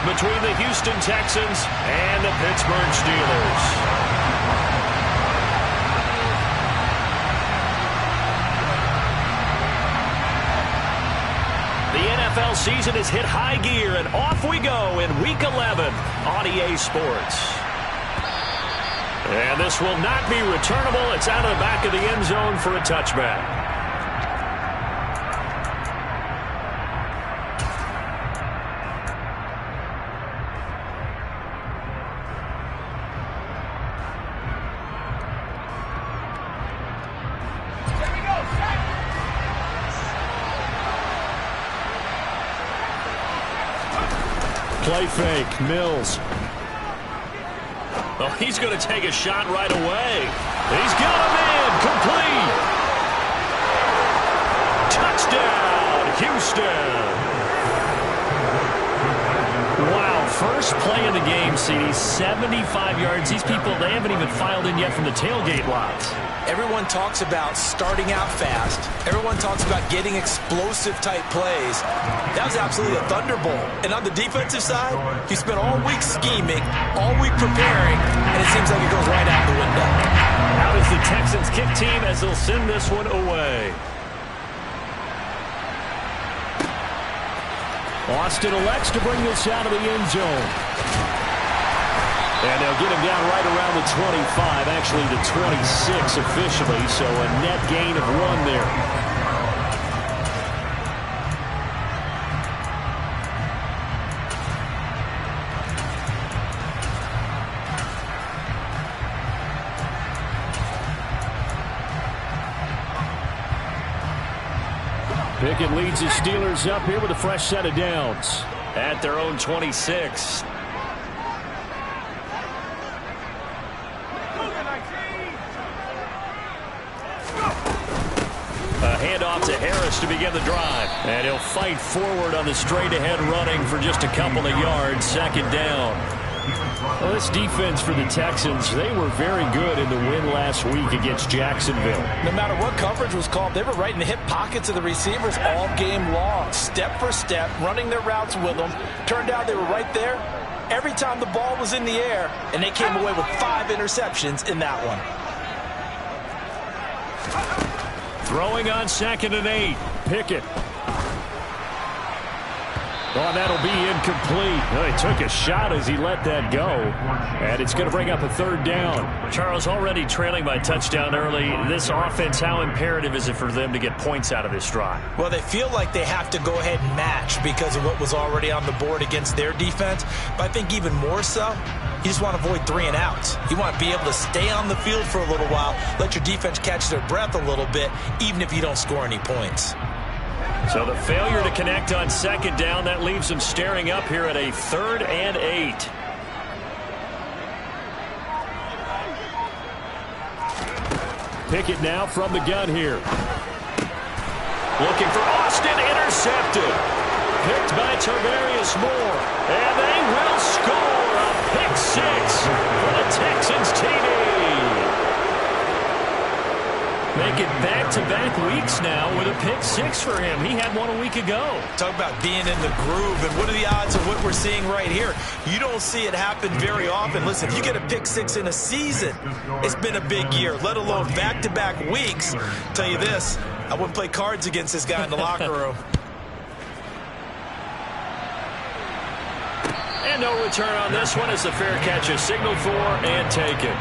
between the Houston Texans and the Pittsburgh Steelers. The NFL season has hit high gear, and off we go in Week 11 on EA Sports. And this will not be returnable. It's out of the back of the end zone for a touchback. Play fake, Mills. Oh, he's going to take a shot right away. He's got him in. Complete. Touchdown, Houston. Wow, first play of the game, CD, 75 yards. These people, they haven't even filed in yet from the tailgate lots. Everyone talks about starting out fast. Everyone talks about getting explosive-type plays. That was absolutely a thunderbolt. And on the defensive side, he spent all week scheming, all week preparing, and it seems like it goes right out the window. Out is the Texans kick team as they'll send this one away. Austin elects to bring this out of the end zone. And they'll get him down right around the 25, actually the 26 officially, so a net gain of 1 there. Pickett leads the Steelers up here with a fresh set of downs. At their own 26. Handoff to Harris to begin the drive. And he'll fight forward on the straight-ahead running for just a couple of yards. Second down. Well, this defense for the Texans, they were very good in the win last week against Jacksonville. No matter what coverage was called, they were right in the hip pockets of the receivers all game long. Step for step, running their routes with them. Turned out they were right there every time the ball was in the air, and they came away with 5 interceptions in that one. Throwing on 2nd and 8. Pickett. Oh, that'll be incomplete. Oh, he took a shot as he let that go. And it's going to bring up a 3rd down. Charles, already trailing by touchdown early. This offense, how imperative is it for them to get points out of this drive? Well, they feel like they have to go ahead and match because of what was already on the board against their defense. But I think even more so, you just want to avoid 3 and outs. You want to be able to stay on the field for a little while, let your defense catch their breath a little bit, even if you don't score any points. So the failure to connect on 2nd down, that leaves them staring up here at a 3rd and 8. Pickett now from the gun here. Looking for Austin, intercepted. Picked by Tarvarius Moore. And they will score a pick 6 for the Texans TD. Make it back-to-back weeks now with a pick 6 for him. He had one a week ago. Talk about being in the groove, and what are the odds of what we're seeing right here? You don't see it happen very often. Listen, if you get a pick 6 in a season, it's been a big year, let alone back-to-back weeks. Tell you this, I wouldn't play cards against this guy in the locker room. And no return on this one as the fair catch is signaled for and taken.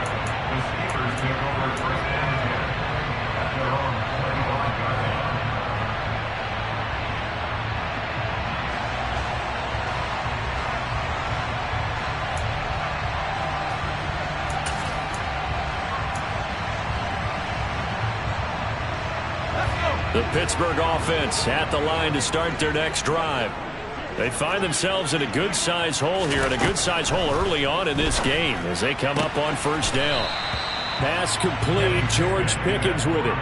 The Pittsburgh offense at the line to start their next drive. They find themselves in a good-sized hole here, and a good-sized hole early on in this game as they come up on 1st down. Pass complete. George Pickens with it.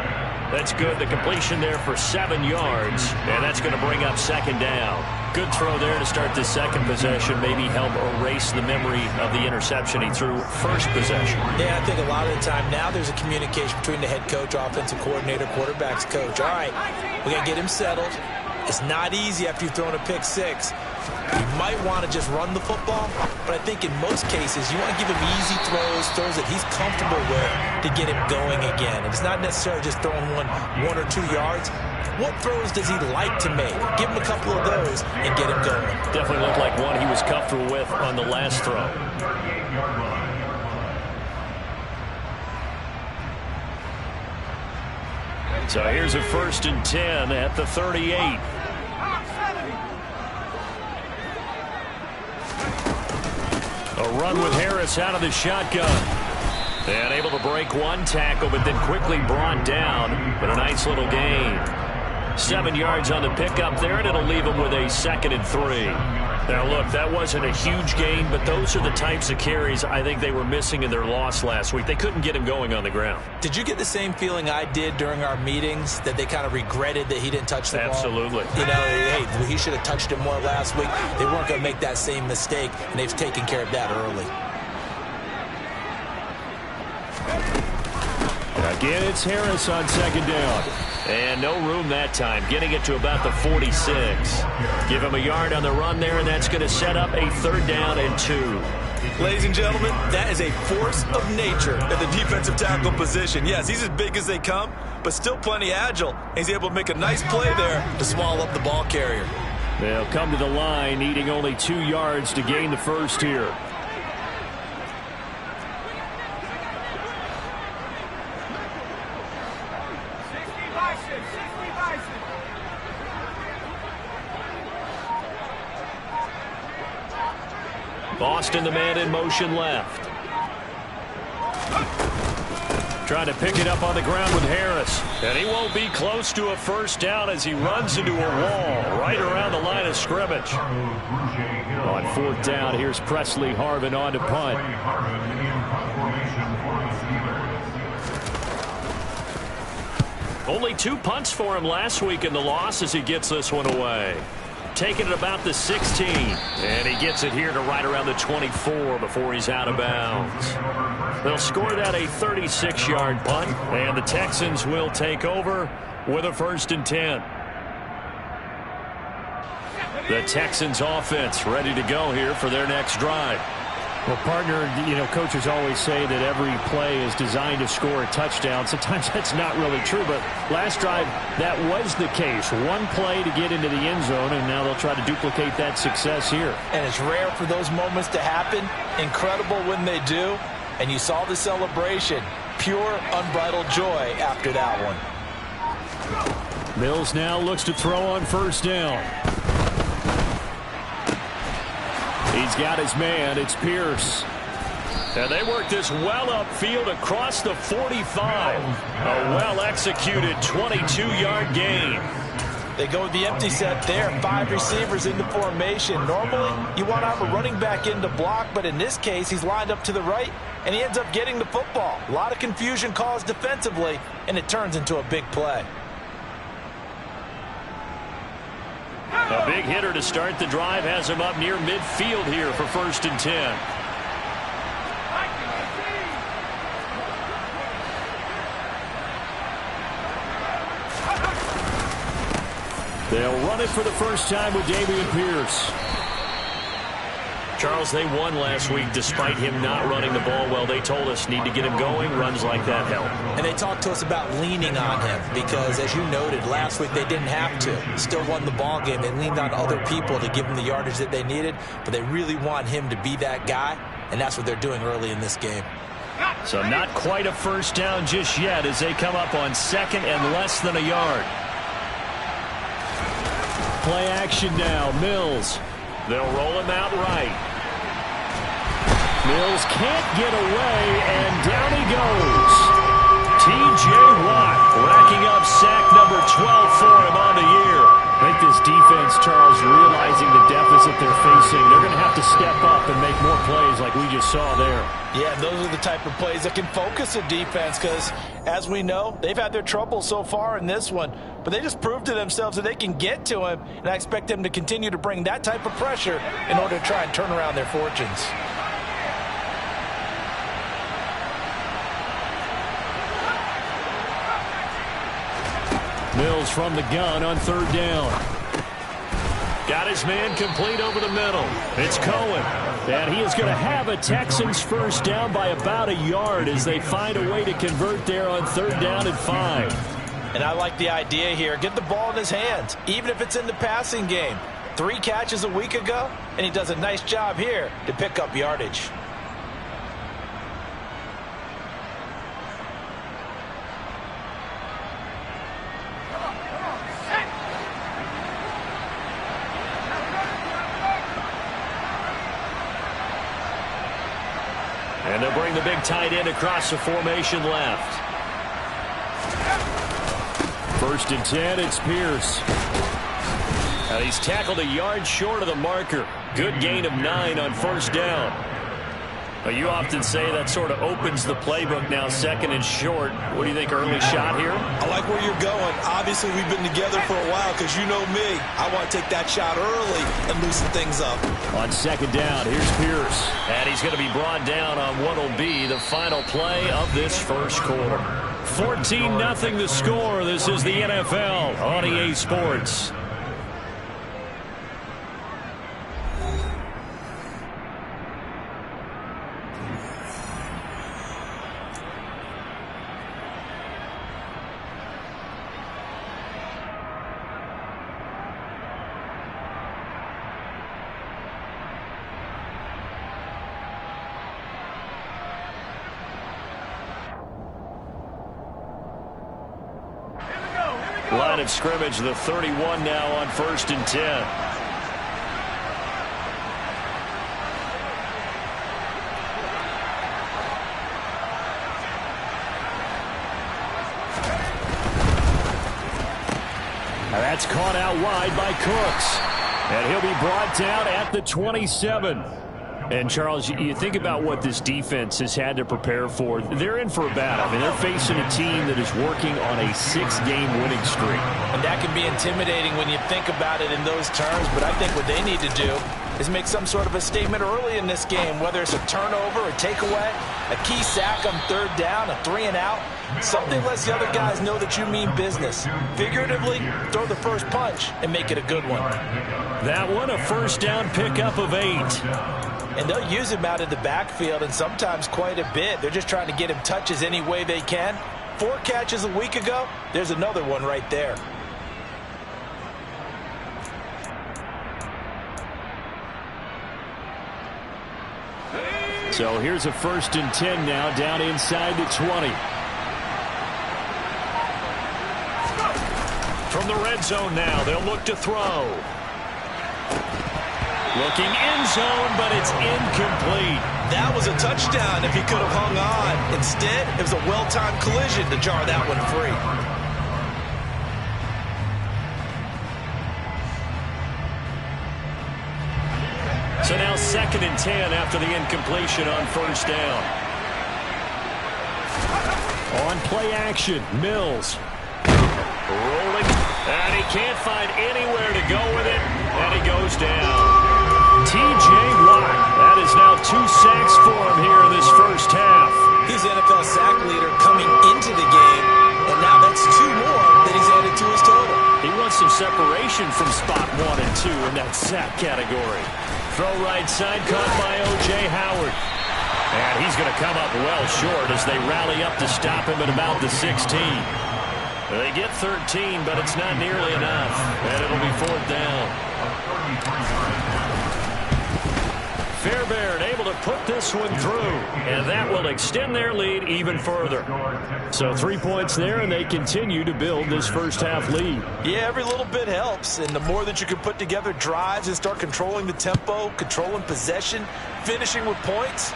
That's good. The completion there for 7 yards, and that's going to bring up 2nd down. Good throw there to start the 2nd possession, maybe help erase the memory of the interception he threw 1st possession. Yeah, I think a lot of the time now there's a communication between the head coach, offensive coordinator, quarterback's coach. All right, we got to get him settled. It's not easy after you've thrown a pick six. You might want to just run the football, but I think in most cases you want to give him easy throws that he's comfortable with to get him going again. And it's not necessarily just throwing one or 2 yards. What throws does he like to make? Give him a couple of those and get him going. Definitely looked like one he was comfortable with on the last throw. So here's a 1st and 10 at the 38. A run with Harris out of the shotgun. And able to break one tackle, but then quickly brought down. But a nice little gain. 7 yards on the pickup there, and it'll leave him with a 2nd and 3. Now, look, that wasn't a huge gain, but those are the types of carries I think they were missing in their loss last week. They couldn't get him going on the ground. Did you get the same feeling I did during our meetings, that they kind of regretted that he didn't touch the ball? Absolutely. You know, hey, he should have touched it more last week. They weren't going to make that same mistake, and they've taken care of that early. Again, it's Harris on 2nd down. And no room that time, getting it to about the 46. Give him a yard on the run there, and that's going to set up a 3rd down and 2. Ladies and gentlemen, that is a force of nature at the defensive tackle position. Yes, he's as big as they come, but still plenty agile. He's able to make a nice play there to swallow up the ball carrier. They'll come to the line, needing only 2 yards to gain the first here. Boston, the man in motion left. Trying to pick it up on the ground with Harris. And he won't be close to a 1st down as he runs into a wall right around the line of scrimmage. On 4th down, here's Presley Harvin on to punt. Only 2 punts for him last week in the loss as he gets this one away. Taking it about the 16. And he gets it here to right around the 24 before he's out of bounds. They'll score that a 36-yard punt. And the Texans will take over with a 1st and 10. The Texans offense ready to go here for their next drive. Well, partner, you know, coaches always say that every play is designed to score a touchdown. Sometimes that's not really true, but last drive, that was the case. One play to get into the end zone, and now they'll try to duplicate that success here. And it's rare for those moments to happen. Incredible when they do. And you saw the celebration. Pure, unbridled joy after that one. Mills now looks to throw on 1st down. He's got his man. It's Pierce. And they work this well upfield across the 45. A well-executed 22-yard gain. They go with the empty set there. 5 receivers into formation. Normally, you want to have a running back in to block, but in this case, he's lined up to the right, and he ends up getting the football. A lot of confusion caused defensively, and it turns into a big play. A big hitter to start the drive has him up near midfield here for 1st and 10. They'll run it for the first time with Dameon Pierce. Charles, they won last week despite him not running the ball well. They told us need to get him going. Runs like that help. And they talked to us about leaning on him because, as you noted, last week they didn't have to. Still won the ball game. They leaned on other people to give them the yardage that they needed, but they really want him to be that guy, and that's what they're doing early in this game. So not quite a 1st down just yet as they come up on 2nd and less than a yard. Play action now. Mills. They'll roll him out right. Mills can't get away, and down he goes. T.J. Watt racking up sack number 12 for him on the year. I think this defense, Charles, realizing the deficit they're facing, they're going to have to step up and make more plays like we just saw there. Yeah, those are the type of plays that can focus a defense because, as we know, they've had their trouble so far in this one. But they just proved to themselves that they can get to him, and I expect them to continue to bring that type of pressure in order to try and turn around their fortunes. Mills from the gun on 3rd down. Got his man complete over the middle. It's Cohen. And he is going to have a Texans first down by about a yard as they find a way to convert there on 3rd down and 5. And I like the idea here. Get the ball in his hands, even if it's in the passing game. 3 catches a week ago, and he does a nice job here to pick up yardage. And they'll bring the big tight end across the formation left. 1st and 10, it's Pierce. And he's tackled a yard short of the marker. Good gain of 9 on 1st down. Well, you often say that sort of opens the playbook now, 2nd and short. What do you think, early shot here? I like where you're going. Obviously, we've been together for a while because you know me. I want to take that shot early and loosen things up. On 2nd down, here's Pierce. And he's going to be brought down on what will be the final play of this first quarter. 14-0 the score. This is the NFL on EA Sports. Line of scrimmage, the 31 now on 1st and 10. Now that's caught out wide by Cooks. And he'll be brought down at the 27. And, Charles, you think about what this defense has had to prepare for. They're in for a battle. I mean, they're facing a team that is working on a 6-game winning streak. And that can be intimidating when you think about it in those terms. But I think what they need to do is make some sort of a statement early in this game, whether it's a turnover, a takeaway, a key sack on 3rd down, a 3-and-out. Something lets the other guys know that you mean business. Figuratively, throw the first punch and make it a good one. That one, a 1st down pickup of 8. And they'll use him out in the backfield, and sometimes quite a bit. They're just trying to get him touches any way they can. 4 catches a week ago. There's another one right there. So here's a 1st and 10 now, down inside the 20. From the red zone now, they'll look to throw. Looking end zone, but it's incomplete. That was a touchdown if he could have hung on. Instead, it was a well-timed collision to jar that one free. So now 2nd and 10 after the incompletion on 1st down. On play action, Mills. Rolling, and he can't find anywhere to go with it, and he goes down. T.J. Watt. That is now 2 sacks for him here in this first half. He's the NFL sack leader coming into the game, and now that's 2 more that he's added to his total. He wants some separation from spot 1 and 2 in that sack category. Throw right side, caught by O.J. Howard. And he's going to come up well short as they rally up to stop him at about the 16. They get 13, but it's not nearly enough. And it'll be 4th down. Fairbairn able to put this one through, and that will extend their lead even further. So 3 points there, and they continue to build this first half lead. Yeah, every little bit helps, and the more that you can put together drives and start controlling the tempo, controlling possession, finishing with points,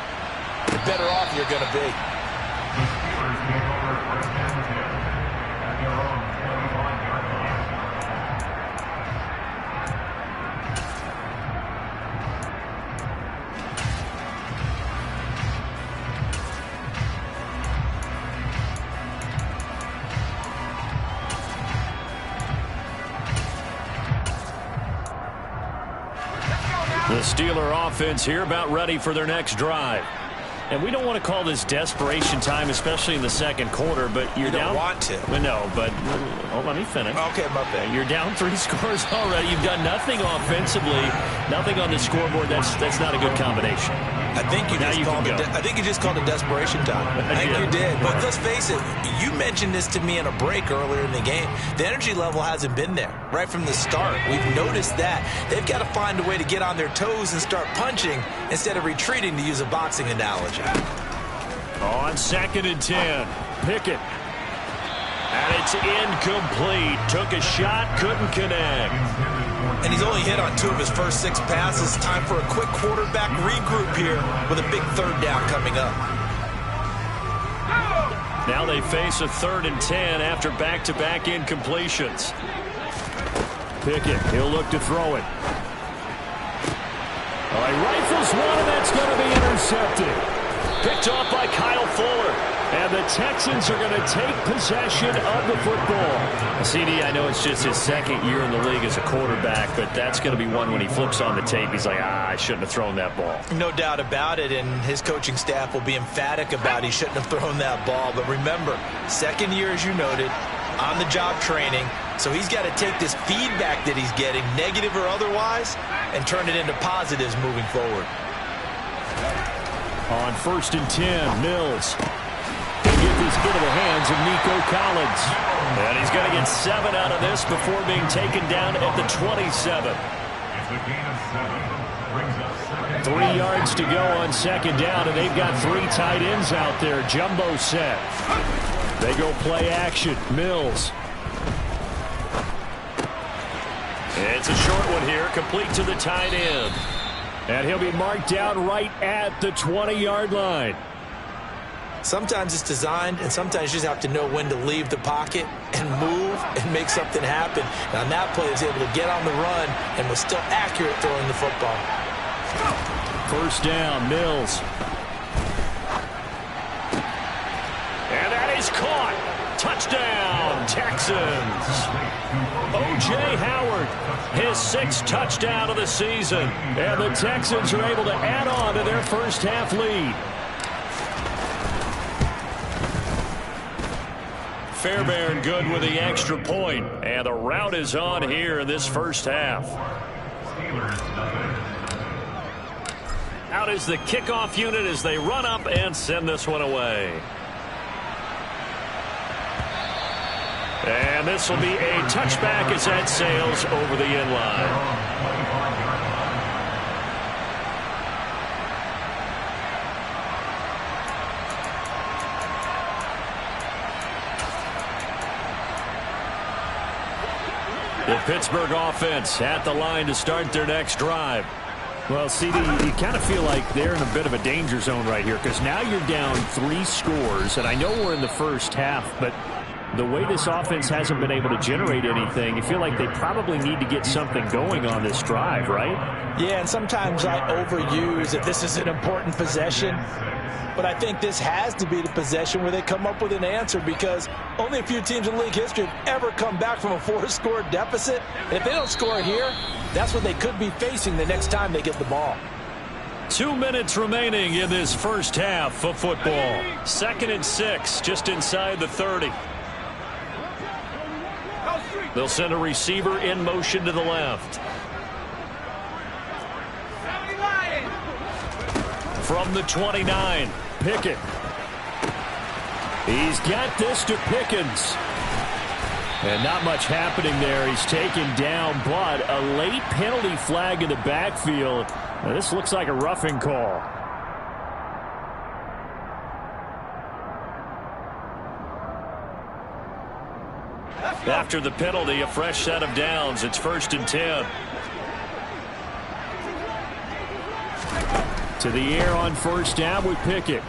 the better off you're going to be. The Steeler offense here about ready for their next drive. And we don't want to call this desperation time, especially in the second quarter, but you're down. You don't want to. Well, no, but let me finish. Okay, my bad. You're down 3 scores already. You've done nothing offensively, nothing on the scoreboard. That's not a good combination. I think you just called it desperation time. I think you did. But let's face it, you mentioned this to me in a break earlier in the game. The energy level hasn't been there right from the start. We've noticed that. They've got to find a way to get on their toes and start punching instead of retreating, to use a boxing analogy. On 2nd and 10, Pickett. And it's incomplete. Took a shot, couldn't connect. And he's only hit on 2 of his first 6 passes. Time for a quick quarterback regroup here with a big 3rd down coming up. Now they face a 3rd and 10 after back-to-back incompletions. Pickett, he'll look to throw it. Oh, he rifles one, and that's going to be intercepted. Picked off by Kyle Fuller. And the Texans are going to take possession of the football. CD, I know it's just his 2nd year in the league as a quarterback, but that's going to be one when he flips on the tape. He's like, I shouldn't have thrown that ball. No doubt about it, and his coaching staff will be emphatic about he shouldn't have thrown that ball. But remember, 2nd year, as you noted, on-the-job training. So he's got to take this feedback that he's getting, negative or otherwise, and turn it into positives moving forward. On 1st and 10, Mills. Get this into the hands of Nico Collins. And he's going to get 7 out of this before being taken down at the 27. 3 yards to go on 2nd down, and they've got 3 tight ends out there. Jumbo set. They go play action. Mills. It's a short one here, complete to the tight end. And he'll be marked down right at the 20-yard line. Sometimes it's designed, and sometimes you just have to know when to leave the pocket and move and make something happen. And on that play, he was able to get on the run and was still accurate throwing the football. 1st down, Mills. And that is caught. Touchdown, Texans. O.J. Howard, his 6th touchdown of the season. And the Texans are able to add on to their first half lead. Fairbairn good with the extra point. And the rout is on here in this first half. Out is the kickoff unit as they run up and send this one away. And this will be a touchback as that sails over the end line. The Pittsburgh offense at the line to start their next drive. Well, CD, you kind of feel like they're in a bit of a danger zone right here because now you're down 3 scores, and I know we're in the first half, but the way this offense hasn't been able to generate anything, you feel like they probably need to get something going on this drive, right? Yeah, and sometimes I overuse that this is an important possession. But I think this has to be the possession where they come up with an answer because only a few teams in league history have ever come back from a 4-score deficit. And if they don't score here, that's what they could be facing the next time they get the ball. 2 minutes remaining in this first half of football. 2nd and 6, just inside the 30. They'll send a receiver in motion to the left. From the 29, Pickett. He's got this to Pickens. And not much happening there. He's taken down, but a late penalty flag in the backfield. Now, this looks like a roughing call. After the penalty, a fresh set of downs. It's 1st and 10. To the air on 1st down with Pickett.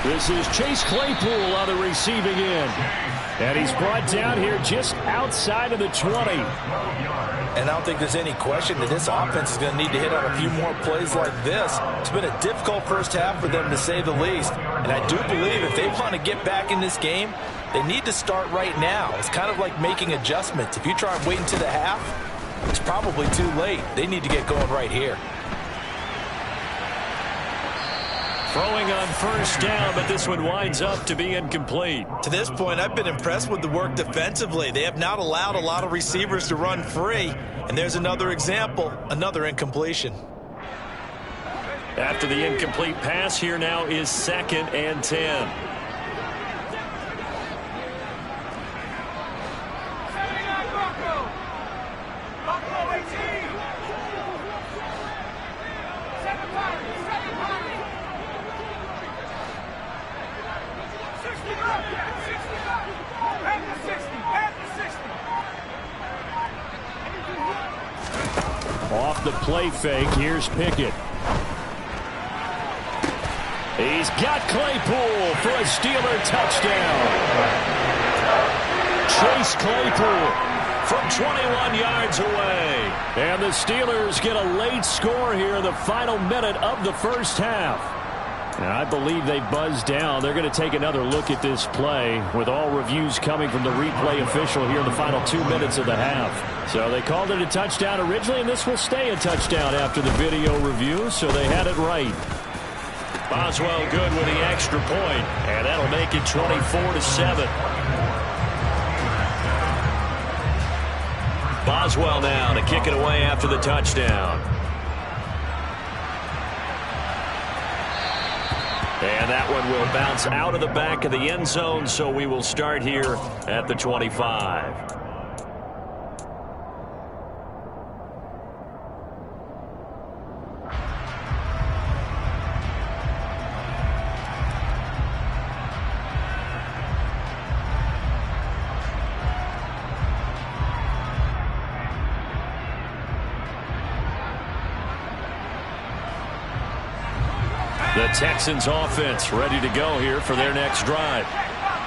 This is Chase Claypool on the receiving end. And he's brought down here just outside of the 20. And I don't think there's any question that this offense is going to need to hit on a few more plays like this. It's been a difficult first half for them, to say the least. And I do believe if they want to get back in this game, they need to start right now. It's kind of like making adjustments. If you try and wait until the half, it's probably too late. They need to get going right here. Throwing on first down, but this one winds up to be incomplete. To this point, I've been impressed with the work defensively. They have not allowed a lot of receivers to run free. And there's another example, another incompletion. After the incomplete pass, here now is 2nd and 10. Off the play fake, here's Pickett. He's got Claypool for a Steeler touchdown. Chase Claypool from 21 yards away. And the Steelers get a late score here in the final minute of the first half. And I believe they buzzed down. They're going to take another look at this play with all reviews coming from the replay official here in the final 2 minutes of the half. So they called it a touchdown originally, and this will stay a touchdown after the video review, so they had it right. Boswell good with the extra point, and that'll make it 24-7. Boswell now to kick it away after the touchdown. And that one will bounce out of the back of the end zone, so we will start here at the 25. The Texans offense ready to go here for their next drive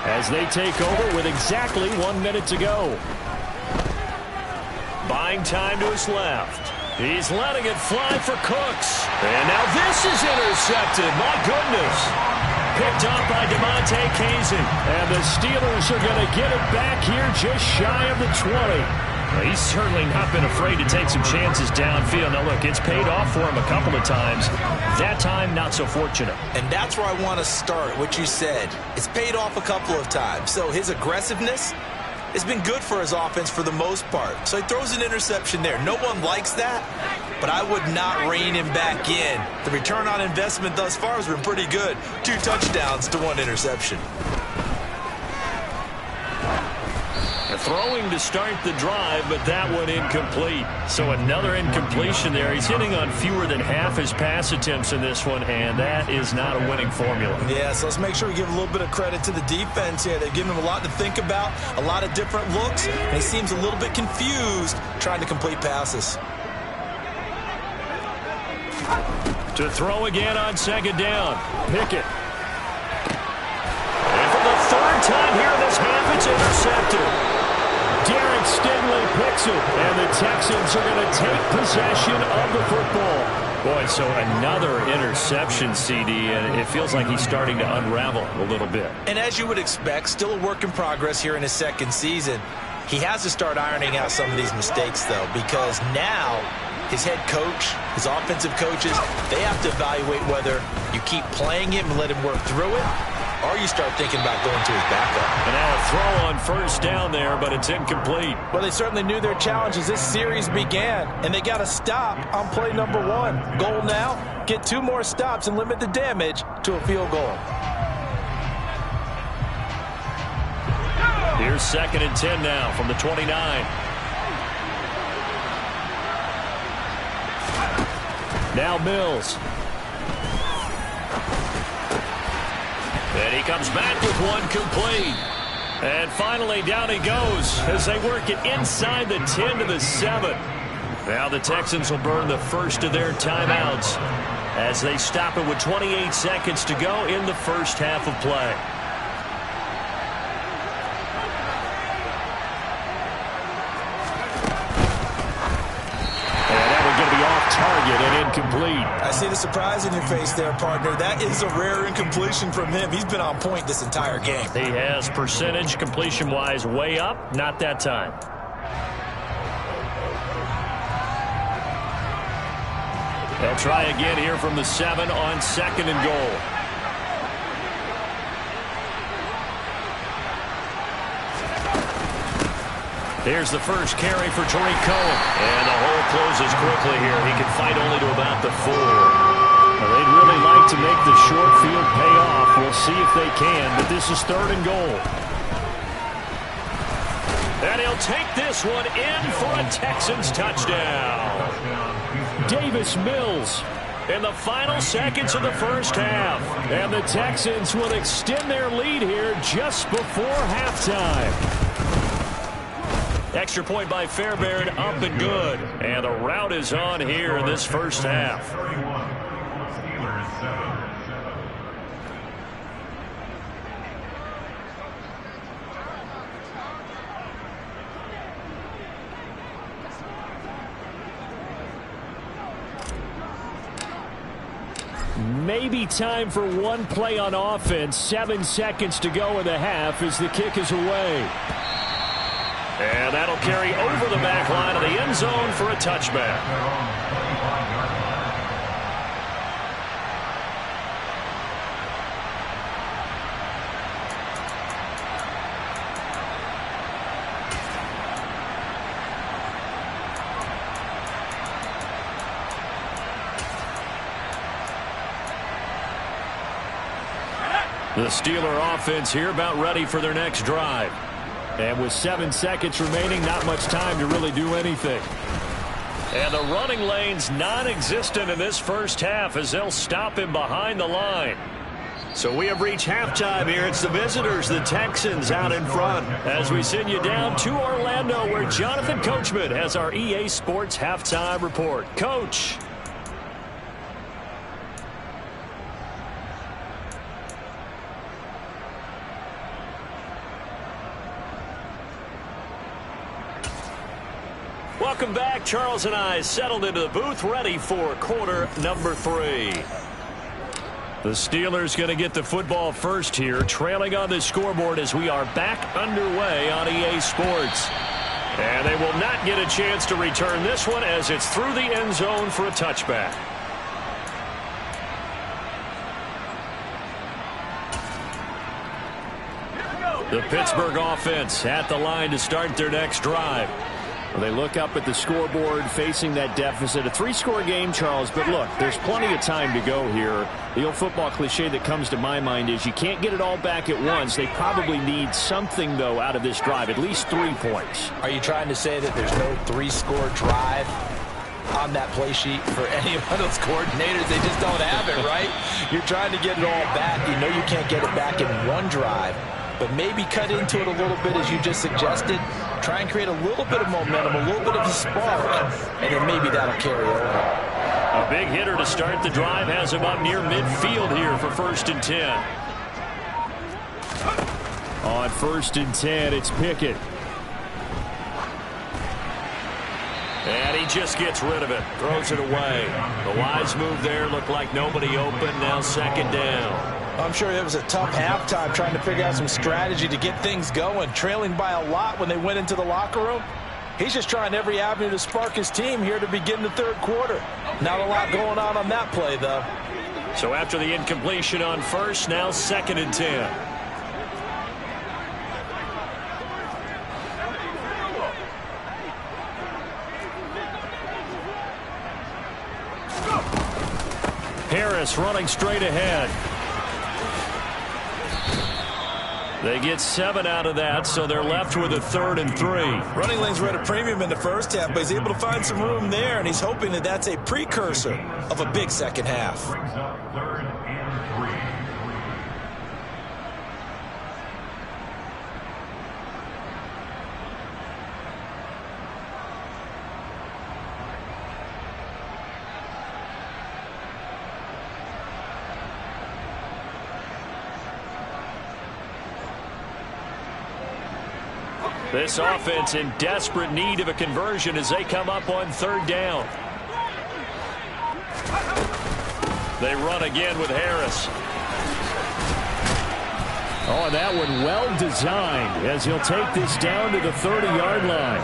as they take over with exactly 1 minute to go. Buying time to his left. He's letting it fly for Cooks. And now this is intercepted. My goodness. Picked up by DeMonte Kazin. And the Steelers are going to get it back here just shy of the 20. He's certainly not been afraid to take some chances downfield. Now, look, it's paid off for him a couple of times. That time, not so fortunate. And that's where I want to start, what you said. It's paid off a couple of times. So his aggressiveness has been good for his offense for the most part. So he throws an interception there. No one likes that, but I would not rein him back in. The return on investment thus far has been pretty good. 2 touchdowns to 1 interception. Throwing to start the drive, but that one incomplete. So another incompletion there. He's hitting on fewer than half his pass attempts in this one, and that is not a winning formula. Yeah, so let's make sure we give a little bit of credit to the defense here. They've given him a lot to think about, a lot of different looks, and he seems a little bit confused trying to complete passes. To throw again on 2nd down. Pickett. And for the 3rd time here in this half, it's intercepted. Derek Stingley picks it, and the Texans are going to take possession of the football. Boy, so another interception, CD, and it feels like he's starting to unravel a little bit. And as you would expect, still a work in progress here in his 2nd season. He has to start ironing out some of these mistakes, though, because now his head coach, his offensive coaches, they have to evaluate whether you keep playing him and let him work through it, or you start thinking about going to his backup. And now a throw on first down there, but it's incomplete. Well, they certainly knew their challenge as this series began, and they got to stop on play number 1. Goal now, get 2 more stops and limit the damage to a field goal. Here's 2nd and 10 now from the 29. Now Mills. And he comes back with one complete. And finally down he goes as they work it inside the 10 to the 7. Now the Texans will burn the first of their timeouts as they stop it with 28 seconds to go in the first half of play. Target and incomplete. I see the surprise in your face there, partner. That is a rare incompletion from him. He's been on point this entire game. He has percentage completion-wise way up. Not that time. They'll try again here from the 7 on 2nd and goal. Here's the first carry for Tariq Cohen. And the hole closes quickly here. He can fight only to about the 4. Well, they'd really like to make the short field pay off. We'll see if they can, but this is 3rd and goal. And he'll take this one in for a Texans touchdown. Davis Mills in the final seconds of the first half. And the Texans will extend their lead here just before halftime. Extra point by Fairbairn, up and good. And the route is on here in this first half. Maybe time for one play on offense. 7 seconds to go in the half as the kick is away. And that'll carry over the back line of the end zone for a touchback. The Steeler offense here about ready for their next drive. And with 7 seconds remaining, not much time to really do anything. And the running lane's non-existent in this first half as they'll stop him behind the line. So we have reached halftime here. It's the visitors, the Texans, out in front. As we send you down to Orlando, where Jonathan Coachman has our EA Sports halftime report. Coach. Welcome back. Charles and I settled into the booth, ready for quarter number 3. The Steelers going to get the football first here, trailing on the scoreboard as we are back underway on EA Sports. And they will not get a chance to return this one as it's through the end zone for a touchback. The Pittsburgh offense at the line to start their next drive. Well, they look up at the scoreboard facing that deficit. A 3-score game, Charles, but look, there's plenty of time to go here. The old football cliche that comes to my mind is you can't get it all back at once. They probably need something, though, out of this drive, at least 3 points. Are you trying to say that there's no 3-score drive on that play sheet for any of those coordinators? They just don't have it, right? You're trying to get it all back. You know you can't get it back in one drive. But maybe cut into it a little bit, as you just suggested. Try and create a little bit of momentum, a little bit of a spark, and then maybe that'll carry over. A big hitter to start the drive has him up near midfield here for 1st and 10. On 1st and 10, it's Pickett. And he just gets rid of it, throws it away. The wise move there, looked like nobody open, now 2nd down. I'm sure it was a tough halftime trying to figure out some strategy to get things going, trailing by a lot when they went into the locker room. He's just trying every avenue to spark his team here to begin the 3rd quarter. Not a lot going on that play, though. So after the incompletion on 1st, now 2nd and 10. Harris running straight ahead. They get 7 out of that, so they're left with a 3rd and 3. Running lanes were at a premium in the first half, but he's able to find some room there, and he's hoping that that's a precursor of a big second half. This offense in desperate need of a conversion as they come up on 3rd down. They run again with Harris. Oh, and that one well designed as he'll take this down to the 30-yard line.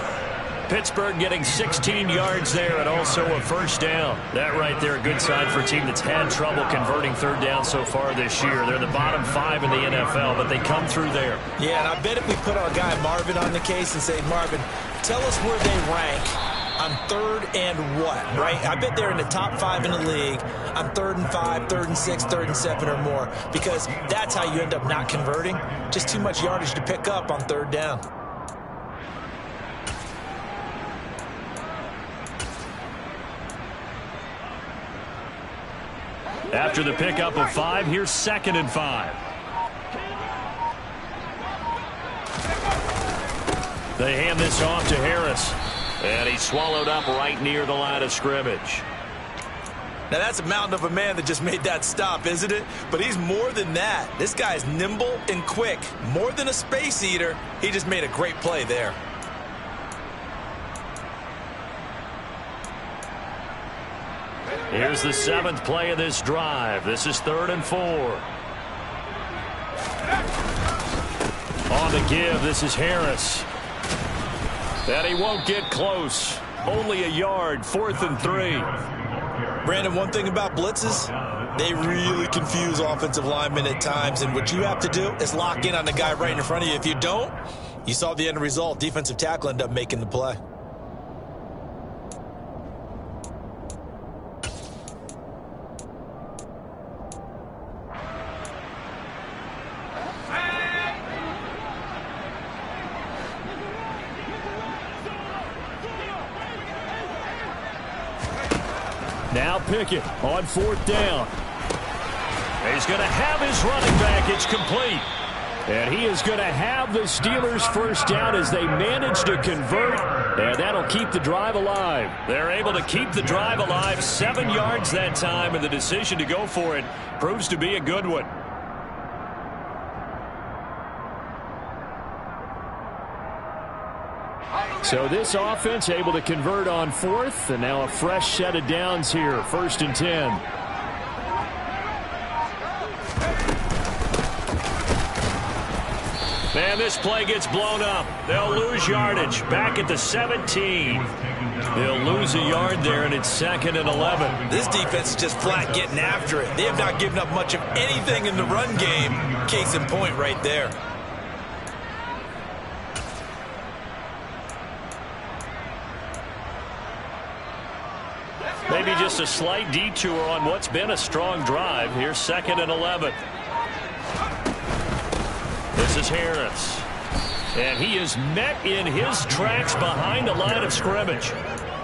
Pittsburgh getting 16 yards there and also a first down. That right there, a good sign for a team that's had trouble converting third down so far this year. They're the bottom 5 in the NFL, but they come through there. Yeah, and I bet if we put our guy Marvin on the case and say, Marvin, tell us where they rank on third and what, right? I bet they're in the top 5 in the league on 3rd and 5, 3rd and 6, 3rd and 7 or more, because that's how you end up not converting. Just too much yardage to pick up on third down. After the pickup of 5, here's 2nd and 5. They hand this off to Harris. And he's swallowed up right near the line of scrimmage. Now, that's a mountain of a man that just made that stop, isn't it? But he's more than that. This guy's nimble and quick. More than a space eater. He just made a great play there. Here's the 7th play of this drive. This is 3rd and 4. On the give, this is Harris. And he won't get close. Only a yard, 4th and 3. Brandon, one thing about blitzes, they really confuse offensive linemen at times. And what you have to do is lock in on the guy right in front of you. If you don't, you saw the end result. Defensive tackle ended up making the play. Now Pickett on 4th down. He's going to have his running back. It's complete. And he is going to have the Steelers first down as they manage to convert. And that'll keep the drive alive. They're able to keep the drive alive. 7 yards that time, and the decision to go for it proves to be a good one. So this offense able to convert on 4th, and now a fresh set of downs here, 1st and 10. Man, this play gets blown up. They'll lose yardage. Back at the 17. They'll lose a yard there, and it's 2nd and 11. This defense is just flat getting after it. They have not given up much of anything in the run game. Case in point right there. Maybe just a slight detour on what's been a strong drive. Here's 2nd and 11. This is Harris. And he is met in his tracks behind the line of scrimmage.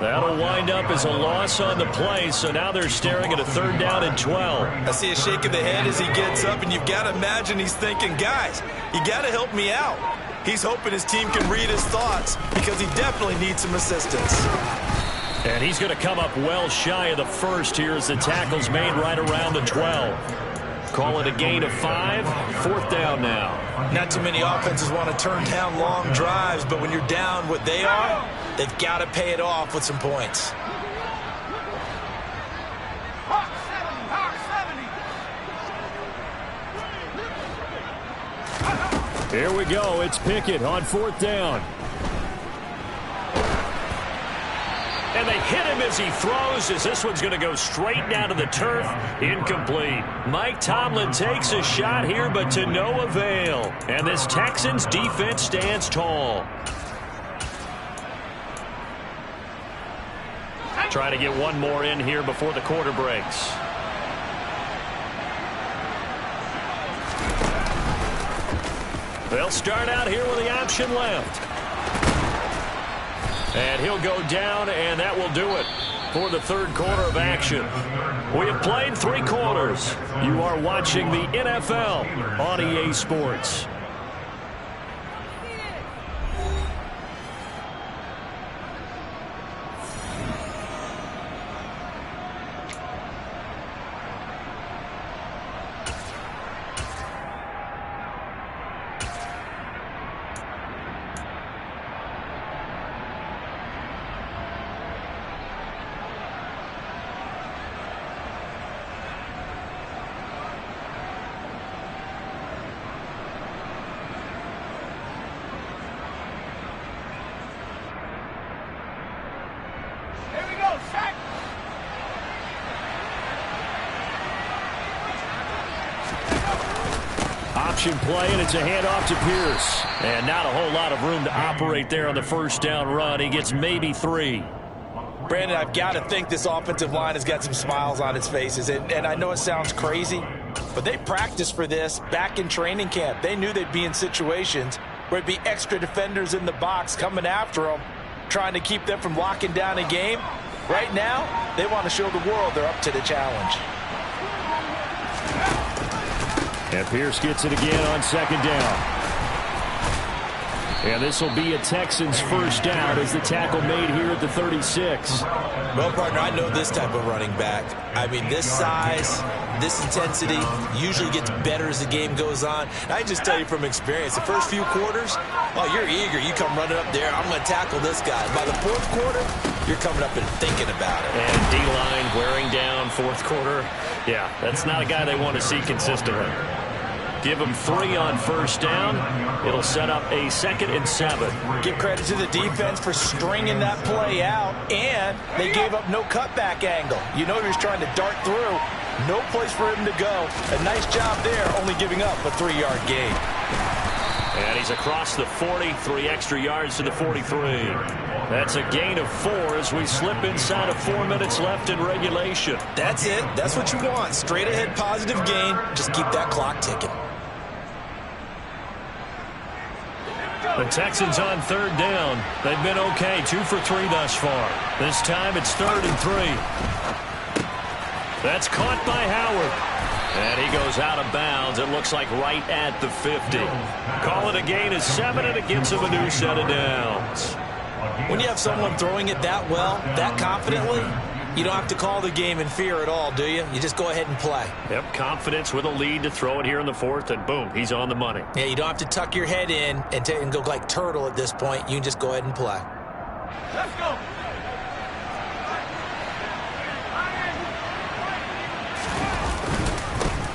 That'll wind up as a loss on the play, so now they're staring at a 3rd down and 12. I see a shake of the head as he gets up, and you've got to imagine he's thinking, guys, you got to help me out. He's hoping his team can read his thoughts because he definitely needs some assistance. And he's going to come up well shy of the first here as the tackle's made right around the 12. Call it a gain of 5. 4th down now. Not too many offenses want to turn down long drives, but when you're down what they are, they've got to pay it off with some points. Here we go. It's Pickett on 4th down. And they hit him as he throws, as this one's going to go straight down to the turf. Incomplete. Mike Tomlin takes a shot here, but to no avail. And this Texans defense stands tall. Try to get one more in here before the quarter breaks. They'll start out here with the option left. And he'll go down, and that will do it for the 3rd quarter of action. We have played 3 quarters. You are watching the NFL on EA Sports. Option play, and it's a handoff to Pierce. And not a whole lot of room to operate there on the first down run. He gets maybe 3. Brandon, I've got to think this offensive line has got some smiles on its faces. And I know it sounds crazy, but they practiced for this back in training camp. They knew they'd be in situations where it'd be extra defenders in the box coming after them, trying to keep them from locking down a game. Right now, they want to show the world they're up to the challenge. And Pierce gets it again on second down. And this will be a Texans first down as the tackle made here at the 36. Well, partner, I know this type of running back. I mean, this size, this intensity usually gets better as the game goes on. I just tell you from experience, the first few quarters, oh, you're eager. You come running up there, I'm going to tackle this guy. By the fourth quarter, you're coming up and thinking about it. And D-line wearing down fourth quarter. Yeah, that's not a guy they want to see consistently. Give him 3 on first down. It'll set up a 2nd and 7. Give credit to the defense for stringing that play out, and they gave up no cutback angle. You know he was trying to dart through. No place for him to go. A nice job there, only giving up a 3-yard gain. And he's across the 40, 3 extra yards to the 43. That's a gain of 4 as we slip inside of 4 minutes left in regulation. That's it. That's what you want. Straight ahead positive gain. Just keep that clock ticking. The Texans on third down. They've been okay, 2 for 3 thus far. This time it's 3rd and 3. That's caught by Howard. And he goes out of bounds. It looks like right at the 50. Call it a gain of 7, and it gives him a new set of downs. When you have someone throwing it that well, that confidently, you don't have to call the game in fear at all, do you? You just go ahead and play. Yep, confidence with a lead to throw it here in the 4th, and boom, he's on the money. Yeah, you don't have to tuck your head in and go like turtle at this point. You can just go ahead and play. Let's go.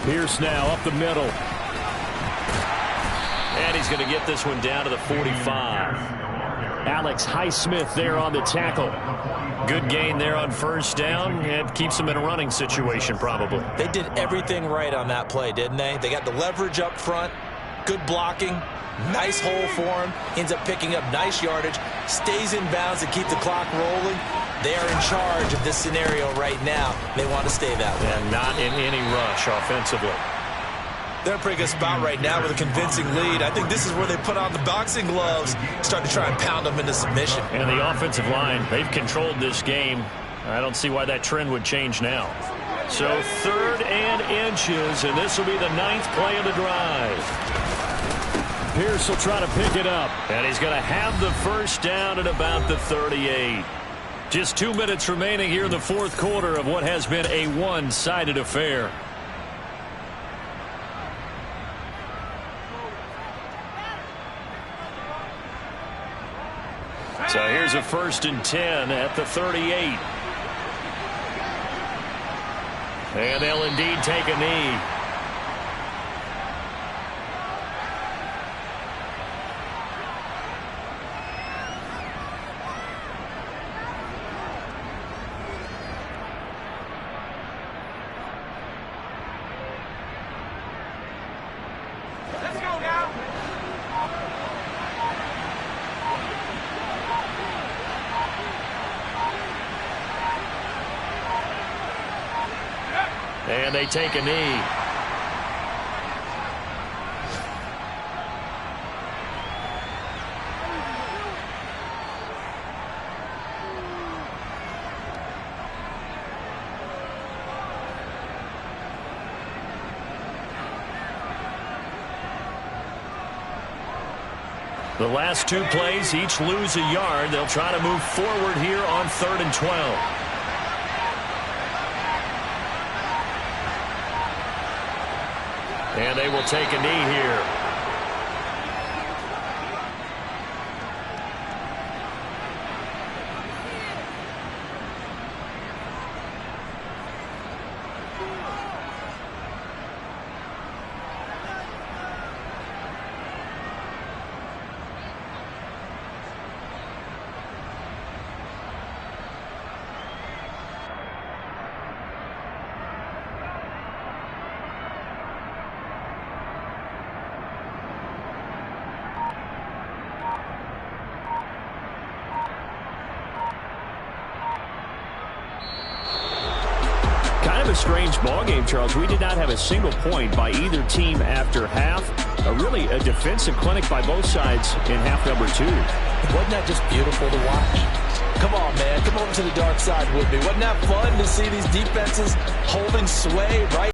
Pierce now up the middle. And he's going to get this one down to the 45. Alex Highsmith there on the tackle. Good gain there on first down. It keeps them in a running situation probably. They did everything right on that play, didn't they? They got the leverage up front, good blocking, nice hole for him, ends up picking up nice yardage, stays in bounds to keep the clock rolling. They are in charge of this scenario right now. They want to stay that way. And not in any rush offensively. They're in a pretty good spot right now with a convincing lead. I think this is where they put on the boxing gloves, start to try and pound them into submission. And the offensive line, they've controlled this game. I don't see why that trend would change now. So 3rd and inches, and this will be the 9th play of the drive. Pierce will try to pick it up. And he's going to have the first down at about the 38. Just 2 minutes remaining here in the 4th quarter of what has been a one-sided affair. So here's a 1st and 10 at the 38. And they'll indeed take a knee. Let's go now. And they take a knee. The last 2 plays, each lose a yard. They'll try to move forward here on 3rd and 12. And they will take a knee here. Kind of a strange ball game, Charles. We did not have a single point by either team after half. Really a defensive clinic by both sides in half number 2. Wasn't that just beautiful to watch? Come on, man. Come over to the dark side with me. Wasn't that fun to see these defenses holding sway right